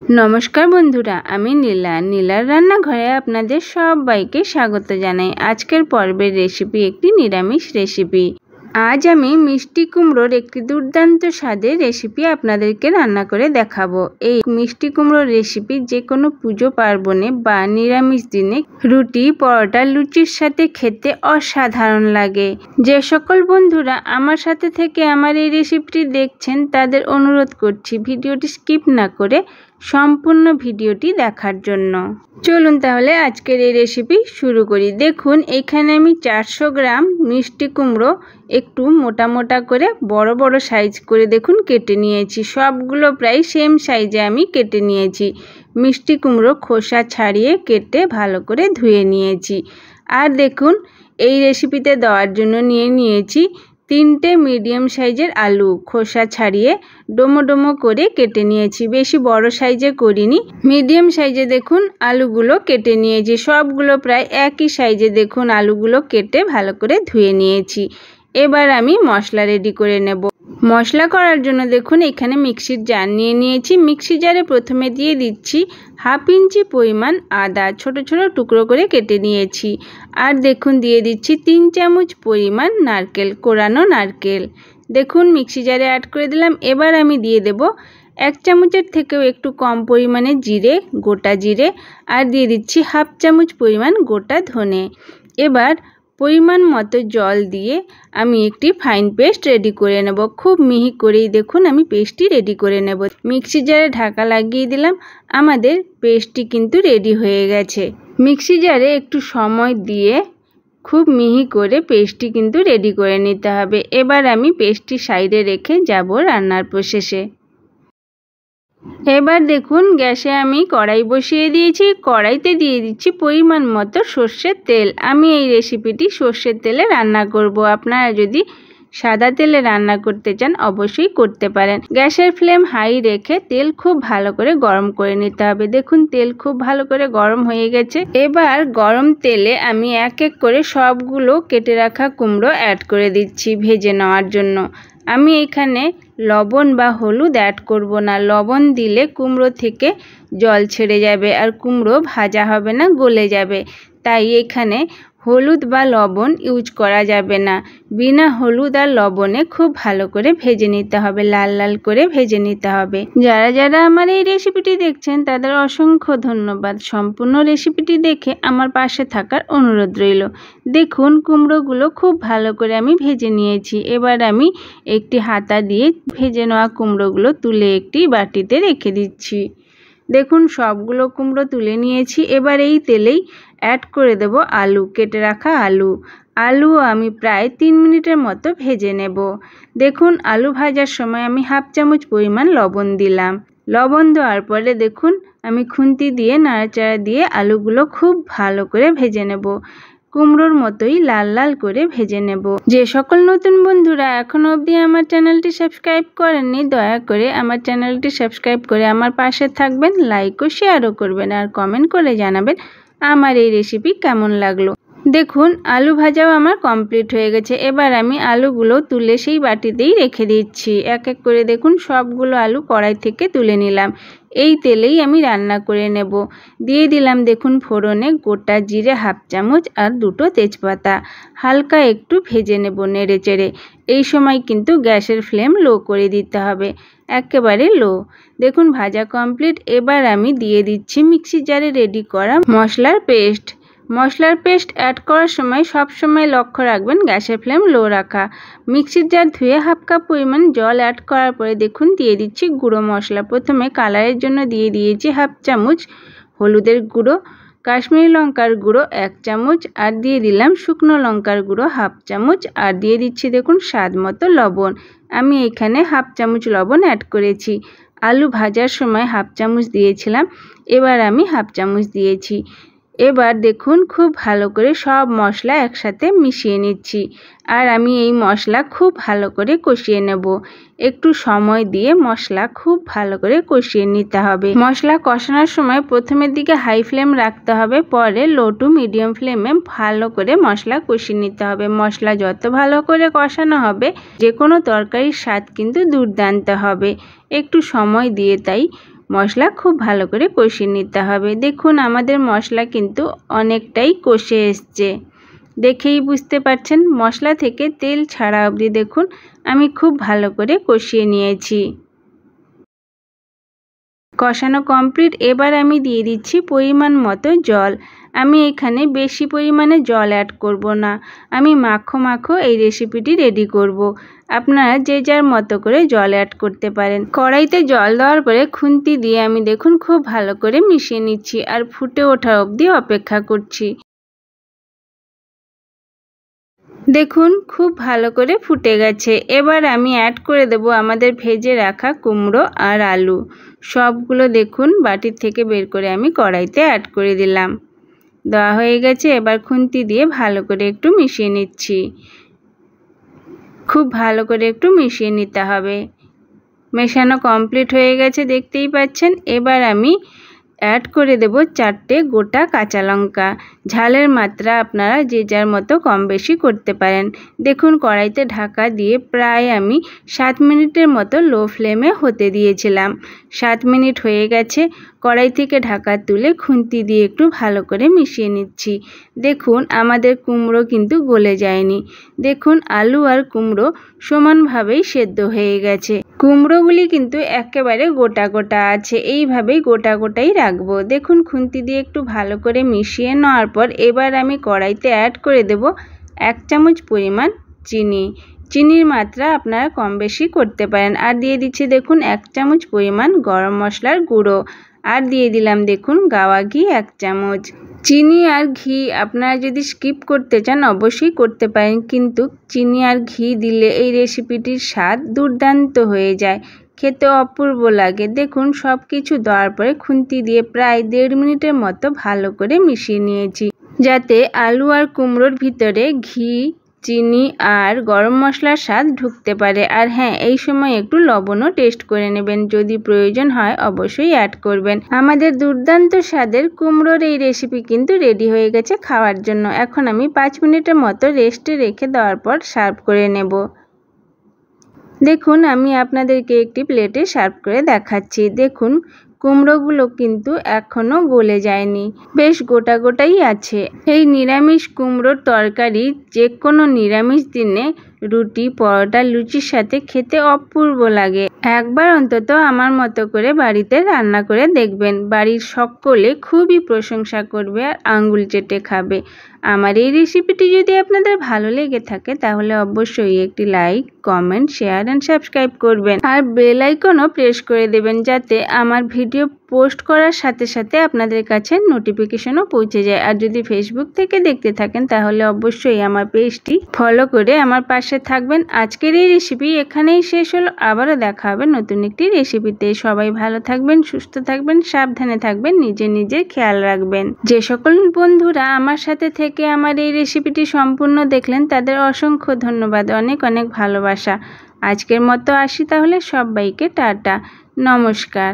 নমস্কার বন্ধুরা, আমি নীলার রান্নাঘরে আপনাদের সবাইকে স্বাগত জানাই। আজকের পর্বের রেসিপি একটি নিরামিষ রেসিপি। আজ আমি মিষ্টি কুমড়োর একটি দুর্দান্ত স্বাদের রেসিপি আপনাদেরকে রান্না করে দেখাবো। এই মিষ্টি কুমড়োর রেসিপি যে কোনো পুজো পার্বণে বা নিরামিষ দিনে রুটি, পরোটা, লুচির সাথে খেতে অসাধারণ লাগে। যে সকল বন্ধুরা আমার সাথে থেকে আমার এই রেসিপিটি দেখছেন তাদের অনুরোধ করছি ভিডিওটি স্কিপ না করে সম্পূর্ণ ভিডিওটি দেখার জন্য। চলুন তাহলে আজকের এই রেসিপি শুরু করি। দেখুন এখানে আমি 400 গ্রাম মিষ্টি কুমড়ো একটু মোটা মোটা করে বড় বড় সাইজ করে দেখুন কেটে নিয়েছি। সবগুলো প্রায় সেম সাইজে আমি কেটে নিয়েছি। মিষ্টি কুমড়ো খোসা ছাড়িয়ে কেটে ভালো করে ধুয়ে নিয়েছি। আর দেখুন এই রেসিপিতে দেওয়ার জন্য নিয়েছি 3টে মিডিয়াম সাইজের আলু, খোসা ছাড়িয়ে ডোমো ডোমো করে কেটে নিয়েছি। বেশি বড় সাইজে করিনি, মিডিয়াম সাইজে দেখুন আলুগুলো কেটে নিয়েছি। সবগুলো প্রায় একই সাইজে দেখুন আলুগুলো কেটে ভালো করে ধুয়ে নিয়েছি। এবার আমি মশলা রেডি করে নেব। মশলা করার জন্য দেখুন এখানে মিক্সির জার নিয়েছি। মিক্সি জারে প্রথমে দিয়ে দিচ্ছি 1/2 ইঞ্চি পরিমাণ আদা, ছোট ছোট টুকরো করে কেটে নিয়েছি। আর দেখুন দিয়ে দিচ্ছি 3 চামচ পরিমাণ নারকেল, কোরানো নারকেল। দেখুন মিক্সি জারে অ্যাড করে দিলাম। এবার আমি দিয়ে দেব 1 চামচের থেকেও একটু কম পরিমাণে জিরে, গোটা জিরে। আর দিয়ে দিচ্ছি 1/2 চামচ পরিমাণ গোটা ধনে। এবার পরিমাণ মতো জল দিয়ে আমি একটি ফাইন পেস্ট রেডি করে নেব। খুব মিহি করেই দেখুন আমি পেস্টটি রেডি করে নেব। মিক্সি জারে ঢাকা লাগিয়ে দিলাম। আমাদের পেস্টটি কিন্তু রেডি হয়ে গেছে। মিক্সি জারে একটু সময় দিয়ে খুব মিহি করে পেস্টটি কিন্তু রেডি করে নিতে হবে। এবার আমি পেস্টটি সাইডে রেখে যাব রান্নার প্রসেসে। এবার দেখুন গ্যাসে আমি কড়াই বসিয়ে দিয়েছি। কড়াইতে দিয়ে দিচ্ছি পরিমাণ মতো সর্ষের তেল। আমি এই রেসিপিটি সর্ষের তেলে রান্না করব। আপনারা যদি সাদা তেলে রান্না করতে চান অবশ্যই করতে পারেন। গ্যাসের ফ্লেম হাই রেখে তেল খুব ভালো করে গরম করে নিতে হবে। দেখুন তেল খুব ভালো করে গরম হয়ে গেছে। এবার গরম তেলে আমি এক এক করে সবগুলো কেটে রাখা কুমড়ো অ্যাড করে দিচ্ছি ভেজে নেওয়ার জন্য। আমি এখানে লবণ বা হলুদ অ্যাড করব না। লবণ দিলে কুমড়ো থেকে জল ছেড়ে যাবে আর কুমড়ো ভাজা হবে না, গলে যাবে। তাই এখানে হলুদ বা লবণ ইউজ করা যাবে না। বিনা হলুদ আর লবণে খুব ভালো করে ভেজে নিতে হবে, লাল লাল করে ভেজে নিতে হবে। যারা যারা আমার এই রেসিপিটি দেখছেন তাদের অসংখ্য ধন্যবাদ। সম্পূর্ণ রেসিপিটি দেখে আমার পাশে থাকার অনুরোধ রইল। দেখুন কুমড়োগুলো খুব ভালো করে আমি ভেজে নিয়েছি। এবার আমি একটি হাতা দিয়ে ভেজে নেওয়া কুমড়োগুলো তুলে একটি বাটিতে রেখে দিচ্ছি। দেখুন সবগুলো কুমড়ো তুলে নিয়েছি। এবার এই তেলেই অ্যাড করে দেব আলু, কেটে রাখা আলু আমি প্রায় 3 মিনিটের মতো ভেজে নেব। দেখুন আলু ভাজার সময় আমি 1/2 চামচ পরিমাণ লবণ দিলাম। লবণ দেওয়ার পরে দেখুন আমি খুন্তি দিয়ে নাড়াচাড়া দিয়ে আলুগুলো খুব ভালো করে ভেজে নেব। কুমড়োর মতোই লাল লাল করে ভেজে নেব। যে সকল নতুন বন্ধুরা এখনো অবধি আমার চ্যানেলটি সাবস্ক্রাইব করেননি দয়া করে আমার চ্যানেলটি সাবস্ক্রাইব করে আমার পাশে থাকবেন, লাইক ও শেয়ারও করবেন আর কমেন্ট করে জানাবেন আমার এই রেসিপি কেমন লাগলো। দেখুন আলু ভাজাও আমার কমপ্লিট হয়ে গেছে। এবার আমি আলুগুলো তুলে সেই বাটিতেই রেখে দিচ্ছি। এক এক করে দেখুন সবগুলো আলু কড়াই থেকে তুলে নিলাম। এই তেলেই আমি রান্না করে নেব। দিয়ে দিলাম দেখুন ফোড়নে গোটা জিরে 1/2 চামচ আর 2টো তেজপাতা। হালকা একটু ভেজে নেব নেড়ে চেড়ে। এই সময় কিন্তু গ্যাসের ফ্লেম লো করে দিতে হবে, একেবারে লো। দেখুন ভাজা কমপ্লিট। এবার আমি দিয়ে দিচ্ছি মিক্সি জারে রেডি করা মশলার পেস্ট অ্যাড করার সময় সব সময় লক্ষ্য রাখবেন গ্যাসের ফ্লেম লো রাখা। মিক্সির জার ধুয়ে 1/2 কাপ পরিমাণ জল অ্যাড করার পরে দেখুন দিয়ে দিচ্ছি গুঁড়ো মশলা। প্রথমে কালারের জন্য দিয়ে দিয়েছি 1/2 চামচ হলুদের গুঁড়ো, কাশ্মীরি লঙ্কার গুঁড়ো 1 চামচ আর দিয়ে দিলাম শুকনো লঙ্কার গুঁড়ো 1/2 চামচ আর দিয়ে দিচ্ছি দেখুন স্বাদ মতো লবণ। আমি এখানে 1/2 চামচ লবণ অ্যাড করেছি। আলু ভাজার সময় 1/2 চামচ দিয়েছিলাম, এবার আমি 1/2 চামচ দিয়েছি। এবার দেখুন খুব ভালো করে সব মশলা একসাথে মিশিয়ে নিচ্ছি আর আমি এই মশলা খুব ভালো করে কষিয়ে নেব। একটু সময় দিয়ে মশলা খুব ভালো করে কষিয়ে নিতে হবে। মশলা কষানোর সময় প্রথমের দিকে হাই ফ্লেম রাখতে হবে, পরে লো টু মিডিয়াম ফ্লেমে ভালো করে মশলা কষিয়ে নিতে হবে। মশলা যত ভালো করে কষানো হবে যে কোনো তরকারির স্বাদ কিন্তু দুর্দান্ত হবে। একটু সময় দিয়ে তাই মশলা খুব ভালো করে কষিয়ে নিতে হবে। দেখুন আমাদের মশলা কিন্তু অনেকটাই কষে এসছে, দেখেই বুঝতে পারছেন। মশলা থেকে তেল ছাড়া অবধি দেখুন আমি খুব ভালো করে কষিয়ে নিয়েছি। কষানো কমপ্লিট। এবার আমি দিয়ে দিচ্ছি পরিমাণ মতো জল। আমি এখানে বেশি পরিমাণে জল অ্যাড করব না, আমি মাখো মাখো এই রেসিপিটি রেডি করব। আপনারা যে যার মতো করে জল অ্যাড করতে পারেন। কড়াইতে জল দেওয়ার পরে খুন্তি দিয়ে আমি দেখুন খুব ভালো করে মিশিয়ে নিচ্ছি আর ফুটে ওঠা অবধি অপেক্ষা করছি। দেখুন খুব ভালো করে ফুটে গেছে। এবার আমি অ্যাড করে দেব আমাদের ভেজে রাখা কুমড়ো আর আলু। সবগুলো দেখুন বাটির থেকে বের করে আমি কড়াইতে অ্যাড করে দিলাম। দেওয়া হয়ে গেছে। এবার খুন্তি দিয়ে ভালো করে একটু মিশিয়ে নিচ্ছি। খুব ভালো করে একটু মিশিয়ে নিতে হবে। মেশানো কমপ্লিট হয়ে গেছে, দেখতেই পাচ্ছেন। এবার আমি অ্যাড করে দেব 4টে গোটা কাঁচা লঙ্কা। ঝালের মাত্রা আপনারা যে যার মতো কম বেশি করতে পারেন। দেখুন কড়াইতে ঢাকা দিয়ে প্রায় আমি 7 মিনিটের মতো লো ফ্লেমে হতে দিয়েছিলাম। 7 মিনিট হয়ে গেছে। কড়াই থেকে ঢাকা তুলে খুন্তি দিয়ে একটু ভালো করে মিশিয়ে নিচ্ছি। দেখুন আমাদের কুমড়ো কিন্তু গলে যায়নি। দেখুন আলু আর কুমড়ো সমানভাবেই সেদ্ধ হয়ে গেছে। কুমড়োগুলি কিন্তু একেবারে গোটা গোটা আছে, এইভাবেই গোটা গোটাই রাখবো। দেখুন খুন্তি দিয়ে একটু ভালো করে মিশিয়ে নেওয়ার পর এবার আমি কড়াইতে অ্যাড করে দেব 1 চামচ পরিমাণ চিনি। চিনির মাত্রা আপনারা কম বেশি করতে পারেন। আর দিয়ে দিচ্ছি দেখুন 1 চামচ পরিমাণ গরম মশলার গুঁড়ো। আর দিয়ে দিলাম দেখুন গাওয়া ঘি 1 চামচ। চিনি আর ঘি আপনারা যদি স্কিপ করতে চান অবশ্যই করতে পারেন, কিন্তু চিনি আর ঘি দিলে এই রেসিপিটির স্বাদ দুর্দান্ত হয়ে যায়, খেতে অপূর্ব লাগে। দেখুন সব কিছু দেওয়ার পরে খুন্তি দিয়ে প্রায় 1.5 মিনিটের মতো ভালো করে মিশিয়ে নিয়েছি, যাতে আলু আর কুমড়োর ভিতরে ঘি, চিনি আর গরম মশলার স্বাদ ঢুকতে পারে। আর হ্যাঁ, এই সময় একটু লবণও টেস্ট করে নেবেন, যদি প্রয়োজন হয় অবশ্যই অ্যাড করবেন। আমাদের দুর্দান্ত স্বাদের কুমড়োর এই রেসিপি কিন্তু রেডি হয়ে গেছে খাওয়ার জন্য। এখন আমি 5 মিনিটের মতো রেস্টে রেখে দেওয়ার পর সার্ভ করে নেব। দেখুন আমি আপনাদেরকে একটি প্লেটে সার্ভ করে দেখাচ্ছি। দেখুন কুমড়োগুলো কিন্তু এখনো গলে যায়নি, বেশ গোটা গোটাই আছে। এই নিরামিষ কুমড়োর তরকারি যে কোনো নিরামিষ দিনে রুটি, পরোটা, লুচির সাথে খেতে অপূর্ব লাগে। একবার অন্তত আমার মতো করে বাড়িতে রান্না করে দেখবেন, বাড়ির সকলে খুবই প্রশংসা করবে আর আঙ্গুল চেটে খাবে। আমার এই রেসিপিটি যদি আপনাদের ভালো লেগে থাকে তাহলে অবশ্যই একটি like, comment, share and subscribe করবেন আর বেল আইকনও প্রেস করে দেবেন, যাতে আমার ভিডিও পোস্ট করার সাথে সাথে আপনাদের কাছে নোটিফিকেশনও পৌঁছে যায়। আর যদি ফেসবুক থেকে দেখতে থাকেন তাহলে অবশ্যই আমার পেজটি ফলো করে আমার পাশে থাকবেন। আজকের এই রেসিপি এখানেই শেষ হলো, আবারও দেখা হবে নতুন একটি রেসিপিতে। সবাই ভালো থাকবেন, সুস্থ থাকবেন, সাবধানে থাকবেন, নিজের খেয়াল রাখবেন। যে সকল বন্ধুরা আমার সাথে থেকে আমার এই রেসিপিটি সম্পূর্ণ দেখলেন তাদের অসংখ্য ধন্যবাদ, অনেক অনেক ভালোবাসা। আজকের মতো আসি তাহলে, সবাইকে টাটা, নমস্কার।